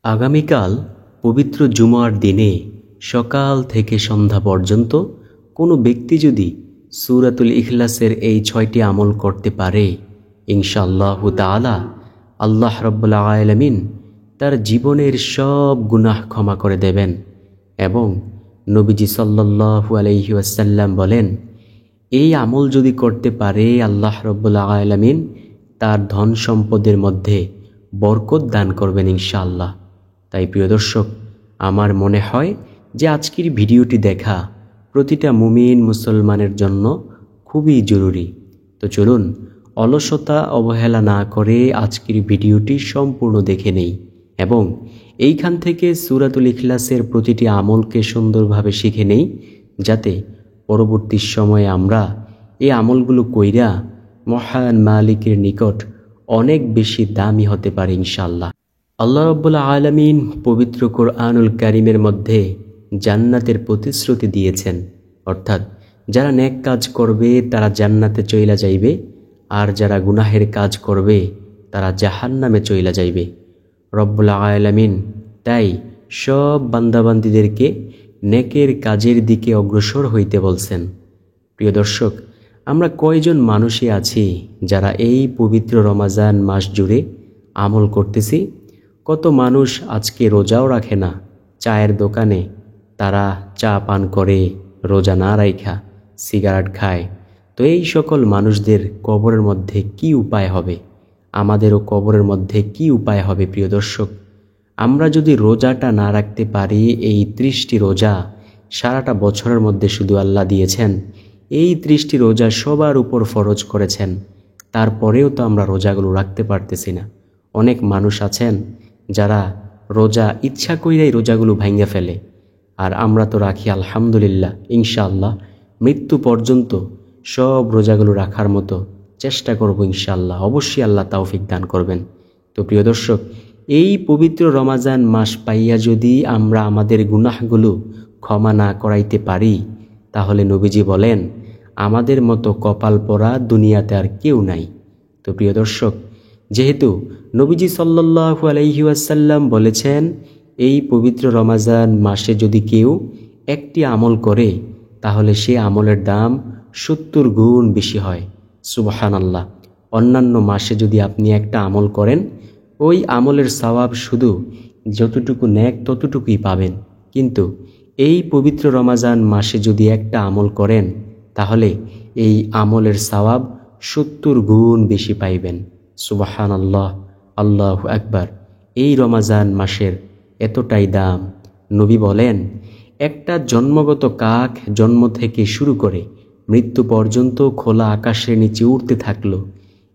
আগামীকাল পবিত্র জুমার দিনে সকাল থেকে সন্ধ্যা পর্যন্ত কোনো ব্যক্তি যদি সূরাতুল ইখলাসের এই ৬টি আমল করতে পারে, ইনশাআল্লাহু তাআলা আল্লাহ রাব্বুল আলামিন তার জীবনের সব গুনাহ ক্ষমা করে দেবেন। এবং নবীজি সাল্লাল্লাহু আলাইহি ওয়াসাল্লাম বলেন, এই আমল যদি করতে পারে আল্লাহ রাব্বুল আলামিন তার ধন সম্পদের মধ্যে বরকত দান করবেন ইনশাআল্লাহ। তাই প্রিয় দর্শক, আমার মনে হয় যে আজকের ভিডিওটি দেখা প্রতিটা মুমিন মুসলমানের জন্য খুবই জরুরি। তো চলুন অলসতা অবহেলা না করে আজকের ভিডিওটি সম্পূর্ণ দেখে নেই এবং এইখান থেকে সূরাতুল ইখলাসের প্রতিটি আমলকে সুন্দরভাবে শিখে নেই, যাতে পরবর্তী সময়ে আমরা এই আমলগুলো কইরা মহান মালিকের নিকট অনেক বেশি দামি হতে পারি ইনশাআল্লাহ। আল্লাহ রাব্বুল আলামিন পবিত্র কোরআনুল কারীমের মধ্যে জান্নাতের প্রতিশ্রুতি দিয়েছেন, অর্থাৎ যারা নেক কাজ করবে তারা জান্নাতে চইলা যাইবে, আর যারা গুনাহের কাজ করবে তারা জাহান্নামে চইলা যাইবে। রব্বুল আলামিন তাই সব বান্দাবান্দীদেরকে নেকের কাজের দিকে অগ্রসর হইতে বলছেন। প্রিয় দর্শক, আমরা কয়জন মানুষই আছি যারা এই পবিত্র রমাজান মাস জুড়ে আমল করতেছি? কত মানুষ আজকে রোজাও রাখে না, চায়ের দোকানে তারা চা পান করে, রোজা না রাইখা সিগারেট খায়। তো এই সকল মানুষদের কবরের মধ্যে কি উপায় হবে? আমাদেরও কবরের মধ্যে কি উপায় হবে? প্রিয় দর্শক, আমরা যদি রোজাটা না রাখতে পারি, এই 30টি রোজা সারাটা বছরের মধ্যে শুধু আল্লাহ দিয়েছেন, এই 30টি রোজা সবার উপর ফরজ করেছেন, তারপরেও তো আমরা রোজাগুলো রাখতে পারতেছি না। অনেক মানুষ আছেন যারা রোজা ইচ্ছা কইরাই রোজাগুলো ভাঙ্গা ফেলে, আর আমরা তো রাখি আলহামদুলিল্লাহ। ইনশাআল্লাহ মৃত্যু পর্যন্ত সব রোজাগুলো রাখার মতো চেষ্টা করব ইনশাআল্লাহ। অবশ্যই আল্লাহ তৌফিক দান করবেন। তো প্রিয় দর্শক, এই পবিত্র রমাজান মাস পাইয়া যদি আমরা আমাদের গুনাহগুলো ক্ষমা না করাইতে পারি, তাহলে নবীজি বলেন আমাদের মতো কপাল পরা দুনিয়াতে আর কেউ নাই। তো প্রিয় দর্শক, যেহেতু নবীজি সাল্লাল্লাহু আলাইহি ওয়াসাল্লাম বলেছেন এই পবিত্র রমাজান মাসে যদি কেউ একটি আমল করে, তাহলে সে আমলের দাম 70 গুণ বেশি হয়। সুবহানাল্লাহ। অন্যান্য মাসে যদি আপনি একটা আমল করেন, ওই আমলের সওয়াব শুধু যতটুকু নেক ততটুকুই পাবেন, কিন্তু এই পবিত্র রমাজান মাসে যদি একটা আমল করেন, তাহলে এই আমলের সওয়াব 70 গুণ বেশি পাইবেন। সুবহানাল্লাহ, আল্লাহু আকবার। এই রমাজান মাসের এতটাই দাম। নবী বলেন, একটা জন্মগত কাক জন্ম থেকে শুরু করে মৃত্যু পর্যন্ত খোলা আকাশের নিচে উড়তে থাকলো।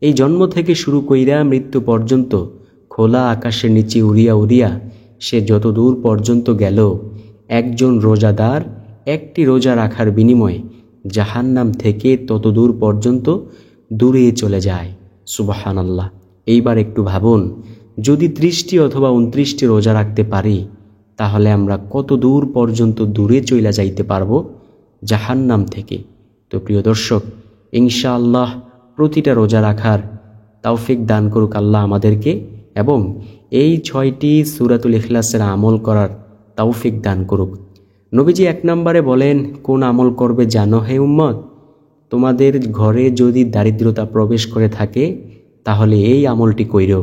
এই জন্ম থেকে শুরু কইরা মৃত্যু পর্যন্ত খোলা আকাশের নিচে উড়িয়া উড়িয়া সে যত দূর পর্যন্ত গেল, একজন রোজাদার একটি রোজা রাখার বিনিময়ে জাহান্নাম থেকে তত দূর পর্যন্ত দূরে চলে যায়। সুবহানাল্লাহ। এইবার একটু ভাবুন, যদি 30টি অথবা 29টি রোজা রাখতে পারি, তাহলে আমরা কত দূর পর্যন্ত দূরে চলে যাইতে পারবো জাহান্নাম থেকে। তো প্রিয় দর্শক, ইনশাআল্লাহ প্রতিটা রোজা রাখার তৌফিক দান করুক আল্লাহ আমাদেরকে, এবং এই 6টি সূরাতুল ইখলাসের আমল করার তৌফিক দান করুক। নবীজি 1 নম্বরে বলেন, কোন আমল করবে জানো হে উম্মত? তোমাদের ঘরে যদি দারিদ্রতা প্রবেশ করে থাকে, তাহলে এই আমলটি কইরো।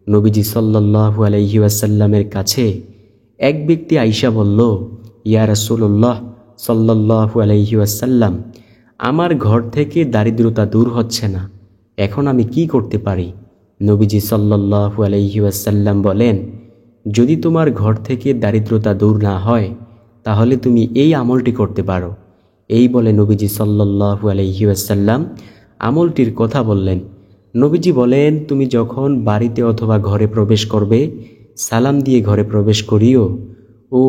নবীজি সাল্লাল্লাহু আলাইহি ওয়াসাল্লামের কাছে এক ব্যক্তি আইসা বলল, ইয়া রাসূলুল্লাহ সাল্লাল্লাহু আলাইহি ওয়াসাল্লাম, আমার ঘর থেকে দারিদ্রতা দূর হচ্ছে না, এখন আমি কি করতে পারি? নবীজি সাল্লাল্লাহু আলাইহি ওয়াসাল্লাম বলেন, যদি তোমার ঘর থেকে দারিদ্রতা দূর না হয়, তাহলে তুমি এই আমলটি করতে পারো। এই বলে নবীজি সাল্লাল্লাহু আলাইহি ওয়াসাল্লাম আমলটির কথা বললেন। নবীজি বলেন, তুমি যখন বাড়িতে অথবা ঘরে প্রবেশ করবে, সালাম দিয়ে ঘরে প্রবেশ করিও ও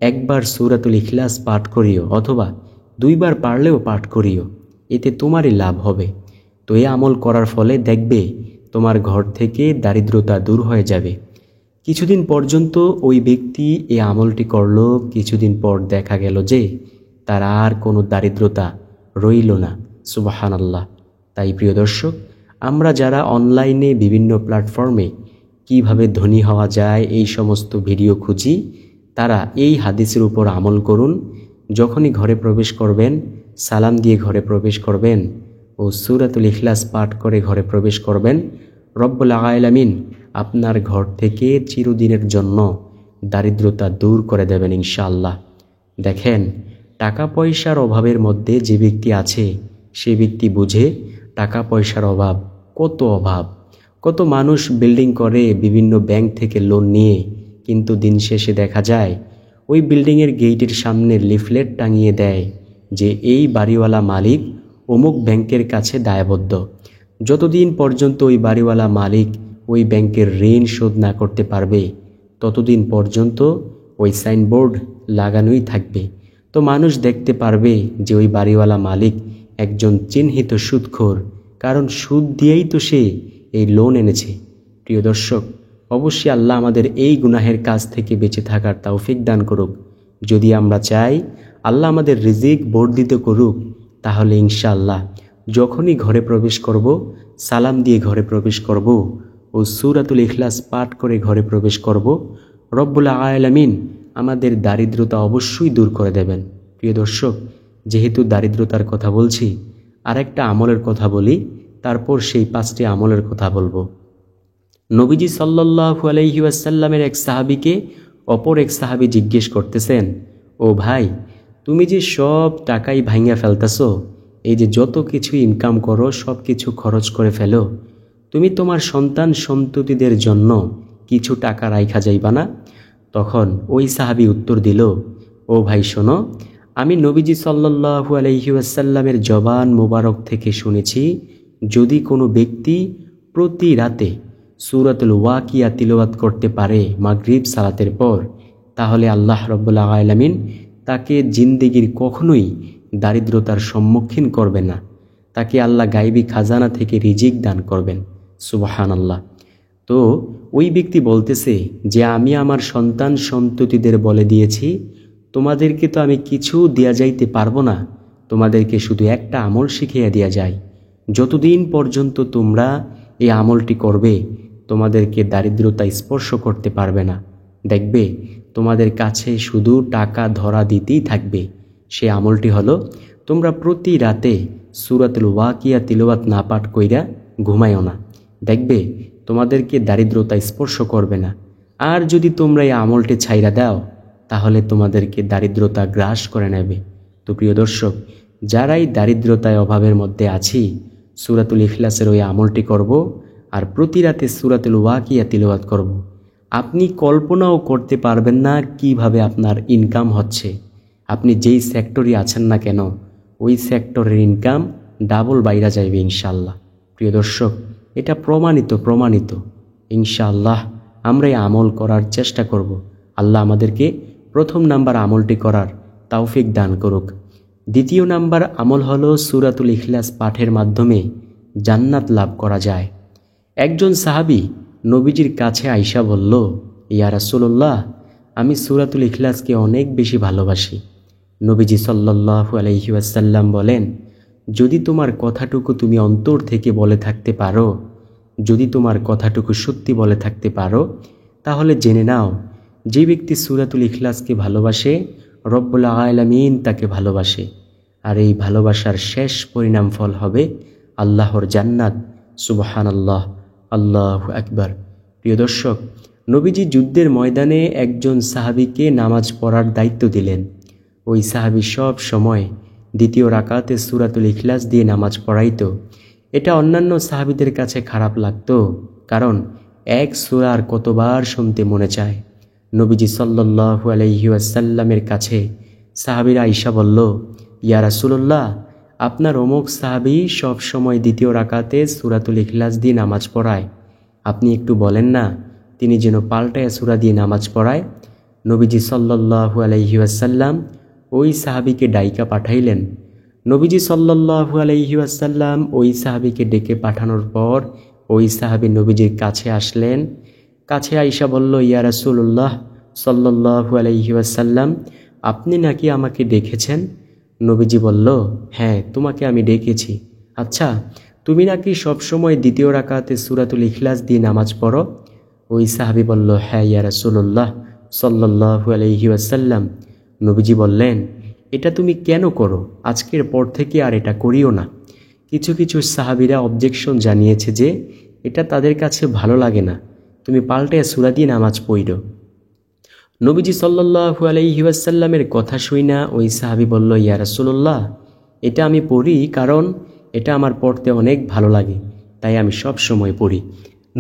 একবার সূরাতুল ইখলাস পাঠ করিও, অথবা 2 বার পারলেও পাঠ করিও, এতে তোমারই লাভ হবে। তো এই আমল করার ফলে দেখবে তোমার ঘর থেকে দারিদ্রতা দূর হয়ে যাবে। কিছুদিন পর্যন্ত ওই ব্যক্তি এই আমলটি করল। কিছুদিন পর দেখা গেল যে তার আর কোনো দারিদ্রতা রইল না। সুবহানাল্লাহ। তাই প্রিয় দর্শক, আমরা যারা অনলাইনে বিভিন্ন প্ল্যাটফর্মে কিভাবে ধনী হওয়া যায় এই সমস্ত ভিডিও খুঁজি, তারা এই হাদিসের উপর আমল করুন। যখনই ঘরে প্রবেশ করবেন, সালাম দিয়ে ঘরে প্রবেশ করবেন ও সূরাতুল ইখলাস পাঠ করে ঘরে প্রবেশ করবেন, রব্বুল আলামিন আপনার ঘর থেকে চিরদিনের জন্য দারিদ্রতা দূর করে দেবেন ইনশাআল্লাহ। দেখেন, টাকা পয়সার অভাবের মধ্যে যে ব্যক্তি আছে সে ব্যক্তি বুঝে টাকা পয়সার অভাব, কত অভাব। কত মানুষ বিল্ডিং করে বিভিন্ন ব্যাংক থেকে লোন নিয়ে, কিন্তু দিন শেষে দেখা যায় ওই বিল্ডিংয়ের গেটের সামনে লিফলেট টাঙিয়ে দেয় যে এই বাড়িওয়ালা মালিক অমুক ব্যাংকের কাছে দায়বদ্ধ। যতদিন পর্যন্ত ওই বাড়িওয়ালা মালিক ওই ব্যাংকের ঋণ শোধ না করতে পারবে, ততদিন পর্যন্ত ওই সাইনবোর্ড লাগানোই থাকবে। তো মানুষ দেখতে পারবে যে ওই বাড়িওয়ালা মালিক একজন চিহ্নিত সুদখোর, কারণ সুদ দিয়েই তো সে এই লোন এনেছে। প্রিয় দর্শক, অবশ্যই আল্লাহ আমাদের এই গুনাহের কাজ থেকে বেঁচে থাকার তৌফিক দান করুক। যদি আমরা চাই আল্লাহ আমাদের রিজিক বর্ধিত করুক, তাহলে ইনশাআল্লাহ যখনই ঘরে প্রবেশ করব, সালাম দিয়ে ঘরে প্রবেশ করব ও সূরাতুল ইখলাস পাঠ করে ঘরে প্রবেশ করব, রব্বুল আলামিন আমাদের দারিদ্রতা অবশ্যই দূর করে দেবেন। প্রিয় দর্শক, যেহেতু দারিদ্রতার কথা বলছি, আরেকটা আমলের কথা বলি, তারপর সেই 5টি আমলের কথা বলবো। নবীজি সাল্লাল্লাহু আলাইহি ওয়াসাল্লামের এক সাহাবীকে অপর এক সাহাবী জিজ্ঞেস করতেছেন, ও ভাই, তুমি যে সব টাকাই ভাঙিয়া ফেলতেছো, এই যে যত কিছু ইনকাম করো সব কিছু খরচ করে ফেলো, তুমি তোমার সন্তান সন্ততিদের জন্য কিছু টাকা রাইখা যাইবা না? তখন ওই সাহাবী উত্তর দিল, ও ভাই শোনো, আমি নবীজি সাল্লাল্লাহু আলাইহি ওয়াসাল্লামের জবান মোবারক থেকে শুনেছি, যদি কোনো ব্যক্তি প্রতি রাতে সূরাতুল ওয়াকিয়া তিলাওয়াত করতে পারে মাগরিব সালাতের পর, তাহলে আল্লাহ রাব্বুল আলামিন তাকে জিন্দেগির কখনোই দারিদ্রতার সম্মুখীন করবে না। তাকে আল্লাহ গায়বী খাজানা থেকে রিজিক দান করবেন। সুবহানাল্লাহ। তো ওই ব্যক্তি বলতেছে যে আমি আমার সন্তান সন্ততিদের বলে দিয়েছি, তোমাদেরকে তো আমি কিছু দেয়া যাইতে পারবো না, তোমাদেরকে শুধু একটা আমল শিখিয়ে দেয়া যায়। যতদিন পর্যন্ত তোমরা এই আমলটি করবে, তোমাদেরকে দারিদ্রতা স্পর্শ করতে পারবে না। দেখবে তোমাদের কাছে শুধু টাকা ধরা দিতেই থাকবে। সে আমলটি হলো, তোমরা প্রতি রাতে সূরাতুল ওয়াকিয়া তিলাওয়াত না পাঠ কইরা ঘুমায়ও না। দেখবে তোমাদেরকে দারিদ্রতা স্পর্শ করবে না। আর যদি তোমরা এই আমলটি ছাইরা দাও, তাহলে তোমাদেরকে দারিদ্রতা গ্রাস করে নেবে। তো প্রিয় দর্শক, যারাই দারিদ্রতায় অভাবের মধ্যে আছি, সূরাতুল ইখলাসের ওই আমলটি করব আর প্রতি রাতে সূরাতুল ওয়াকিয়া তিলাওয়াত করব। আপনি কল্পনাও করতে পারবেন না কিভাবে আপনার ইনকাম হচ্ছে। আপনি যেই সেক্টরে আছেন না কেন, ওই সেক্টরের ইনকাম ডাবল বাইরা যাইবে ইনশাআল্লাহ। প্রিয় দর্শক, এটা প্রমাণিত। ইনশাআল্লাহ আমরা এই আমল করার চেষ্টা করব। আল্লাহ আমাদেরকে প্রথম নাম্বার আমলটি করার তৌফিক দান করুক। দ্বিতীয় নাম্বার আমল হলো সূরাতুল ইখলাস পাঠের মাধ্যমে জান্নাত লাভ করা যায়। একজন সাহাবী নবীজির কাছে আইসা বলল, ইয়া রাসূলুল্লাহ, আমি সূরাতুল ইখলাসকে অনেক বেশি ভালোবাসি। নবীজি সাল্লাল্লাহু আলাইহি ওয়াসাল্লাম বলেন, যদি তোমার কথাটুকু তুমি অন্তর থেকে বলে থাকতে পারো, যদি তোমার কথাটুকু সত্যি বলে থাকতে পারো, তাহলে জেনে নাও, যে ব্যক্তি সূরাতুল ইখলাসকে ভালোবাসে, রব্বুল আলামিন তাকে ভালোবাসে। আর এই ভালোবাসার শেষ পরিণাম ফল হবে আল্লাহর জান্নাত। সুবহানাল্লাহ, আল্লাহু আকবার। প্রিয় দর্শক, নবীজি যুদ্ধের ময়দানে একজন সাহাবীকে নামাজ পড়ার দায়িত্ব দিলেন। ওই সাহাবী সব সময় দ্বিতীয় রাকাতে সূরাতুল ইখলাস দিয়ে নামাজ পড়াইতো। এটা অন্যান্য সাহাবীদের কাছে খারাপ লাগতো, কারণ এক সূরার কতবার শুনতে মনে চায়। নবীজি সাল্লাল্লাহু আলাইহি ওয়াসাল্লামের কাছে সাহাবীরা আয়েশা বলল, ইয়া রাসূলুল্লাহ, আপনার অমুক সাহাবী সব সময় দ্বিতীয় রাকাতে সূরাতুল ইখলাস দিয়ে নামাজ পড়ায়, আপনি একটু বলেন না তিনি যেন পাল্টায়া সূরা দিয়ে নামাজ পড়ায়। নবীজি সাল্লাল্লাহু আলাইহি ওয়াসাল্লাম ওই সাহাবীকে ডাইকা পাঠাইলেন। নবীজি সাল্লাল্লাহু আলাইহি ওয়াসাল্লাম ওই সাহাবীকে ডেকে পাঠানোর পর ওই সাহাবী নবীজির কাছে আসলেন। কাছে আয়েশা বলল, ইয়া রাসূলুল্লাহ সাল্লাল্লাহু আলাইহি ওয়াসাল্লাম, আপনি নাকি আমাকে ডেকেছেন? নবীজি বলল, হ্যাঁ, তোমাকে আমি ডেকেছি। আচ্ছা, তুমি নাকি সবসময় দ্বিতীয় রাকাতে সূরাতুল ইখলাস দিয়ে নামাজ পড়ো? ওই সাহাবী বলল, হ্যাঁ ইয়া রাসূলুল্লাহ সাল্লাল্লাহু আলাইহি ওয়াসাল্লাম। নবীজি বললেন, এটা তুমি কেন করো? আজকের পর থেকে আর এটা করিও না। কিছু কিছু সাহাবীরা অবজেকশন জানিয়েছে যে এটা তাদের কাছে ভালো লাগে না, তুমি পাল্টে সূরা দিয়ে নামাজ পড়ো। নবীজি সাল্লাল্লাহু আলাইহি ওয়াসাল্লামের কথা শুইনা ওই সাহাবী বলল, ইয়া রাসূলুল্লাহ, এটা আমি পড়ি কারণ এটা আমার পড়তে অনেক ভালো লাগে, তাই আমি সব সময় পড়ি।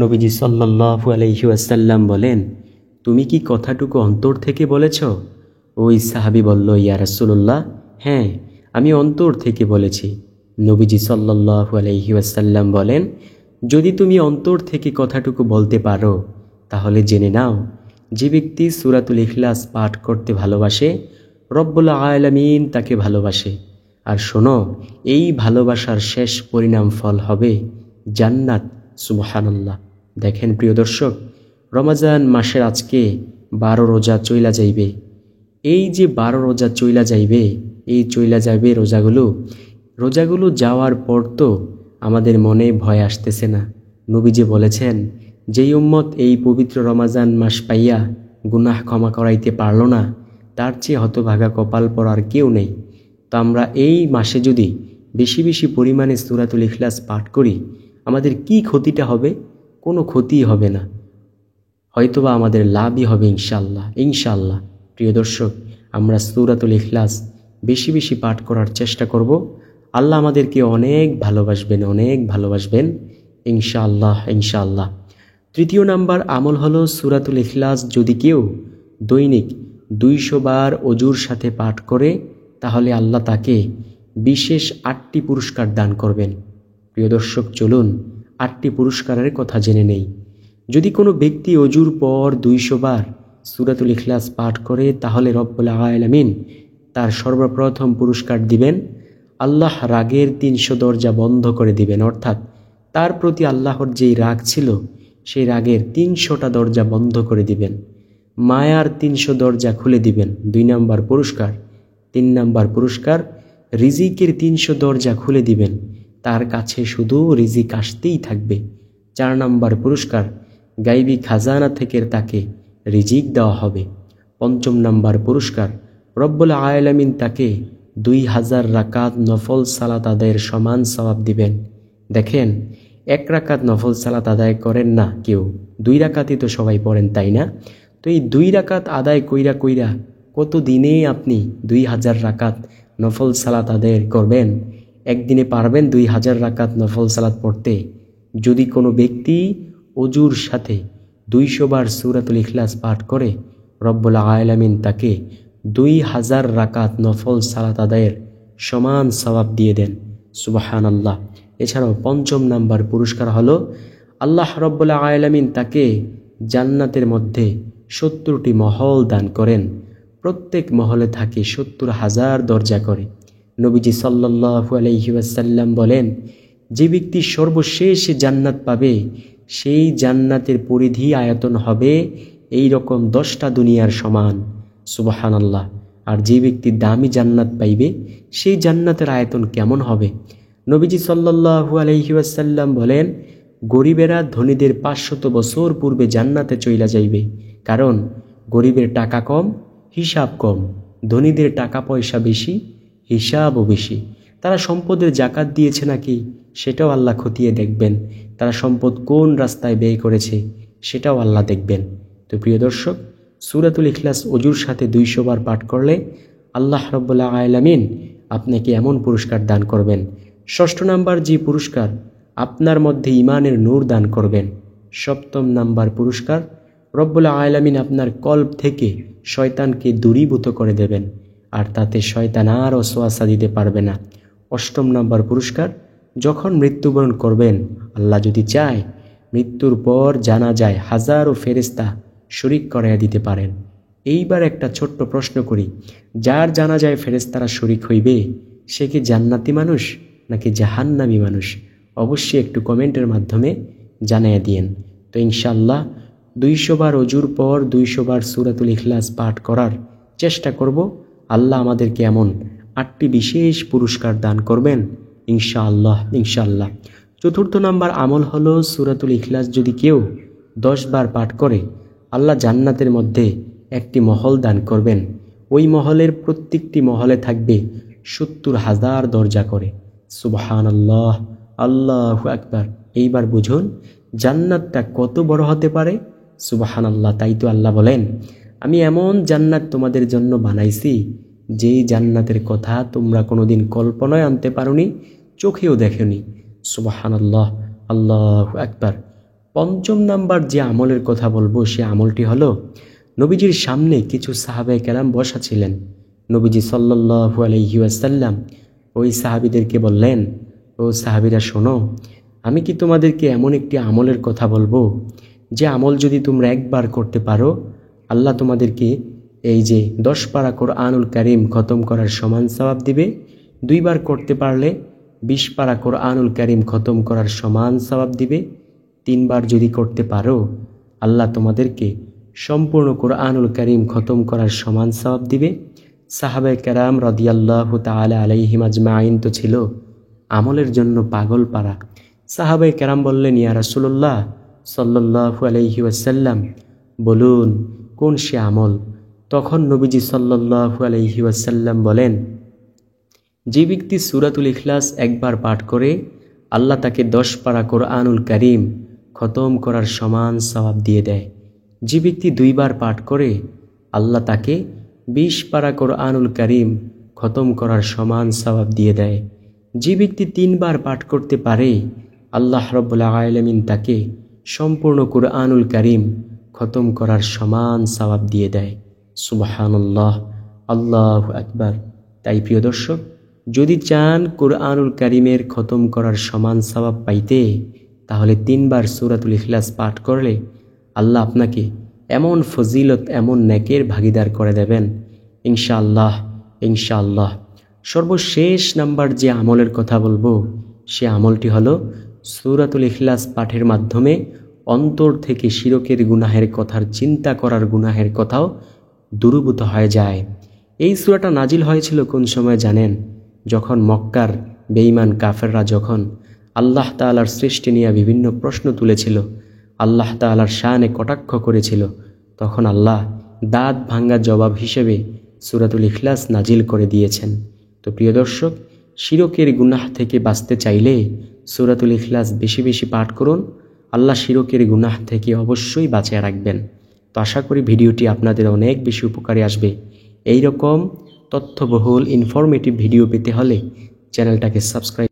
নবীজি সাল্লাল্লাহু আলাইহি ওয়াসাল্লাম বলেন, তুমি কি কথাটুকু অন্তর থেকে বলেছ? ওই সাহাবী বলল, ইয়া রাসূলুল্লাহ, হ্যাঁ, আমি অন্তর থেকে বলেছি। নবীজি সাল্লাল্লাহু আলাইহি ওয়াসাল্লাম বলেন, যদি তুমি অন্তর থেকে কথাটুকু বলতে পারো তাহলে জেনে নাও, যে ব্যক্তি সূরাতুল ইখলাস পাঠ করতে ভালোবাসে রব্বুল আলামিন তাকে ভালোবাসে। আর শোনো, এই ভালোবাসার শেষ পরিণাম ফল হবে জান্নাত। সুবহানাল্লাহ। দেখেন প্রিয় দর্শক, রমজান মাসের আজকে 12 রোজা চইলা যাইবে। এই যে 12 রোজা চইলা যাইবে, এই চইলা যাবে রোজাগুলো যাওয়ার পর তো আমাদের মনে ভয় আসতেছে না। নবীজি বলেছেন, যেই উম্মত এই পবিত্র রমজান মাস পাইয়া গুনাহ ক্ষমা করাইতে পারল না, তার চেয়ে হতভাগা কপাল পড়ার কেউ নেই। তো আমরা এই মাসে যদি বেশি বেশি পরিমাণে সূরাতুল ইখলাস পাঠ করি, আমাদের কি ক্ষতিটা হবে? কোনো ক্ষতিই হবে না, হয়তোবা আমাদের লাভই হবে ইনশাআল্লাহ। ইনশাআল্লাহ প্রিয় দর্শক, আমরা সূরাতুল ইখলাস বেশি বেশি পাঠ করার চেষ্টা করব। আল্লাহ আমাদেরকে অনেক ভালোবাসবেন ইনশাআল্লাহ। ইনশাআল্লাহ। তৃতীয় নাম্বার আমল হলো, সূরাতুল ইখলাস যদি কেউ দৈনিক 200 বার অজুর সাথে পাঠ করে, তাহলে আল্লাহ তাকে বিশেষ 8টি পুরস্কার দান করবেন। প্রিয় দর্শক, চলুন 8টি পুরস্কারের কথা জেনে নেই। যদি কোনো ব্যক্তি অজুর পর 200 বার সূরাতুল ইখলাস পাঠ করে, তাহলে রব্বুল আলামিন তার সর্বপ্রথম পুরস্কার দিবেন, আল্লাহ রাগের 300 দরজা বন্ধ করে দিবেন। অর্থাৎ তার প্রতি আল্লাহর যেই রাগ ছিল, সেই রাগের 300টা দরজা বন্ধ করে দিবেন। মায়ার 300 দরজা খুলে দিবেন, 2 নাম্বার পুরস্কার। 3 নাম্বার পুরস্কার, রিজিকের 300 দরজা খুলে দিবেন, তার কাছে শুধু রিজিক আসতেই থাকবে। 4 নাম্বার পুরস্কার, গায়বী খাজানা থেকে তাকে রিজিক দেওয়া হবে। 5ম নাম্বার পুরস্কার, রব্বুল আলামিন তাকে 2000 রাকাত নফল সালাত আদায়ের সমান সওয়াব দিবেন। দেখেন, 1 রাকাত নফল সালাত আদায় করেন না কেউ, 2 রাকাতই তো সবাই পড়েন, তাই না? তো এই 2 রাকাত আদায় কইরা কত দিনে আপনি 2000 রাকাত নফল সালাত আদায় করবেন? একদিনে পারবেন 2000 রাকাত নফল সালাত পড়তে? যদি কোনো ব্যক্তি অজুর সাথে 200 বার সূরাতুল ইখলাস পাঠ করে, রব্বুল আলামিন তাকে 2000 রাকাত নফল সালাত আদায়ের সমান সওয়াব দিয়ে দেন। সুবহানাল্লাহ। এছাড়াও 5ম নাম্বার পুরস্কার হলো, আল্লাহ রব্বুল আলামিন তাকে জান্নাতের মধ্যে 70টি মহল দান করেন। প্রত্যেক মহলে থাকে 70,000 দরজা করে। নবীজি সাল্লাল্লাহু আলাইহি ওয়াসাল্লাম বলেন, যে ব্যক্তি সর্বশেষ জান্নাত পাবে, সেই জান্নাতের পরিধি আয়তন হবে এই রকম 10টা দুনিয়ার সমান। সুবহানাল্লাহ। আর যে ব্যক্তি দামি জান্নাত পাইবে, সেই জান্নাতের আয়তন কেমন হবে? নবীজি সাল্লাল্লাহু আলাইহি ওয়াসাল্লাম বলেন, গরিবেরা ধনীদের 500 বছর পূর্বে জান্নাতে চইলা যাইবে, কারণ গরিবের টাকা কম, হিসাব কম। ধনীদের টাকা পয়সা বেশি, হিসাবও বেশি। তারা সম্পদের জাকাত দিয়েছে নাকি, সেটাও আল্লাহ খতিয়ে দেখবেন। তারা সম্পদ কোন রাস্তায় ব্যয় করেছে, সেটাও আল্লাহ দেখবেন। তো প্রিয় দর্শক, সূরাতুল ইখলাস অজুর সাথে 200 বার পাঠ করলে আল্লাহ রাব্বুল আলামিন আপনাকে এমন পুরস্কার দান করবেন। 6ষ্ঠ নাম্বার যে পুরস্কার, আপনার মধ্যে ঈমানের নূর দান করবেন। 7ম নাম্বার পুরস্কার, রব্বুল আলামিন আপনার কল্ব থেকে শয়তানকে দূরীভূত করে দেবেন, আর তাতে শয়তান আর ওয়াসওয়াসা দিতে পারবে না। 8ম নাম্বার পুরস্কার, যখন মৃত্যুবরণ করবেন, আল্লাহ যদি চায়, মৃত্যুর পর জানাজায় হাজারো ফেরেশতা শরীক করাইয়া দিতে পারেন। এইবার একটা ছোট্ট প্রশ্ন করি, যার জানাজায় ফেরেশতারা শরীক হইবে, সে কি জান্নাতি মানুষ নাকি জাহান্নামী মানুষ? অবশ্যই একটু কমেন্টের মাধ্যমে জানাইয়া দিয়েন। তো ইনশাআল্লাহ 200 বার অজুর পর 200 বার সূরাতুল ইখলাস পাঠ করার চেষ্টা করব। আল্লাহ আমাদেরকে এমন 8টি বিশেষ পুরস্কার দান করবেন ইনশাআল্লাহ। ইনশাআল্লাহ। 4র্থ নাম্বার আমল হলো, সূরাতুল ইখলাস যদি কেউ 10 বার পাঠ করে আল্লাহ জান্নাতের মধ্যে একটি মহল দান করবেন। ওই মহলের প্রত্যেকটি মহলে থাকবে 70,000 দরজা করে। সুবহানাল্লাহ, আল্লাহু আকবার। এইবার বুঝুন জান্নাতটা কত বড় হতে পারে। সুবহানাল্লাহ। তাই তো আল্লাহ বলেন, আমি এমন জান্নাত তোমাদের জন্য বানাইছি যেই জান্নাতের কথা তোমরা কোনোদিন কল্পনায় আনতে পারোনি, চোখেও দেখোনি। সুবহানাল্লাহ, আল্লাহু আকবার। 5 নাম্বার যে আমলের কথা বলবো সে আমলটি হলো, নবীজির সামনে কিছু সাহাবায়ে কেরাম বসা ছিলেন। নবীজি সাল্লাল্লাহু আলাইহি ওয়াসাল্লাম ওই সাহাবীদেরকে বললেন, ও সাহাবীরা শোনো, আমি কি তোমাদেরকে এমন একটি আমলের কথা বলবো যে আমল যদি তোমরা একবার করতে পারো আল্লাহ তোমাদেরকে এই যে 10 পারা কোরআনুল কারীম খতম করার সমান সওয়াব দিবে। 2 বার করতে পারলে 20 পারা কোরআনুল কারীম খতম করার সমান সওয়াব দিবে। 3 বার যদি করতে পারো আল্লাহ তোমাদেরকে সম্পূর্ণ কোরআনুল কারীম খতম করার সমান সওয়াব দিবে। সাহাবায়ে কেরাম রাদিয়াল্লাহু তাআলা আলাইহিম আজমাইন তো ছিল আমলের জন্য পাগল পারা। সাহাবায়ে কেরাম বললেন, ইয়া রাসূলুল্লাহ সাল্লাল্লাহু আলাইহি ওয়াসাল্লাম, বলুন কোন সে আমল? তখন নবীজি সাল্লাল্লাহু আলাইহি ওয়াসাল্লাম বলেন, যে ব্যক্তি সূরাতুল ইখলাস একবার পাঠ করে আল্লাহ তাকে 10 পারা কোরআনুল কারীম খতম করার সমান সওয়াব দিয়ে দেয়। যে ব্যক্তি 2 বার পাঠ করে আল্লাহ তাকে 20 পারা কোরআনুল কারীম খতম করার সমান সওয়াব দিয়ে দেয়। যে ব্যক্তি 3 বার পাঠ করতে পারে আল্লাহ রাব্বুল আলামিন তাকে সম্পূর্ণ কোরআনুল কারীম খতম করার সমান সওয়াব দিয়ে দেয়। সুবহানাল্লাহ, আল্লাহু আকবার। তাই প্রিয় দর্শক, যদি চান কোরআনুল কারীমের খতম করার সমান সওয়াব পাইতে, তাহলে 3 বার সূরাতুল ইখলাস পাঠ করলে আল্লাহ আপনাকে এমন ফজিলত, এমন নেকের ভাগীদার করে দেবেন ইনশাআল্লাহ, ইনশাআল্লাহ। সর্বশেষ নাম্বার যে আমলের কথা বলবো সে আমলটি হলো সূরাতুল ইখলাস পাঠের মাধ্যমে অন্তর থেকে শিরকের গুনাহের কথার চিন্তা করার গুনাহের কথাও দূরীভূত হয়ে যায়। এই সূরাটা নাজিল হয়েছিল কোন সময় জানেন? যখন মক্কার বেঈমান কাফেররা যখন আল্লাহ তাআলার সৃষ্টি নিয়ে বিভিন্ন প্রশ্ন তুলেছিল, আল্লাহ তাআলার শানে কটাক্ষ করেছিল, তখন আল্লাহ দাঁত ভাঙ্গা জবাব হিসেবে সূরাতুল ইখলাস নাজিল করে দিয়েছেন। তো প্রিয় দর্শক, শিরকের গুনাহ থেকে বাঁচতে চাইলে সূরাতুল ইখলাস বেশি বেশি পাঠ করুন। আল্লাহ শিরকের গুনাহ থেকে অবশ্যই বাঁচিয়ে রাখবেন। তো আশা করি ভিডিওটি আপনাদের অনেক বেশি উপকারে আসবে। এই রকম তথ্যবহুল ইনফরমেটিভ ভিডিও পেতে হলে চ্যানেলটাকে সাবস্ক্রাইব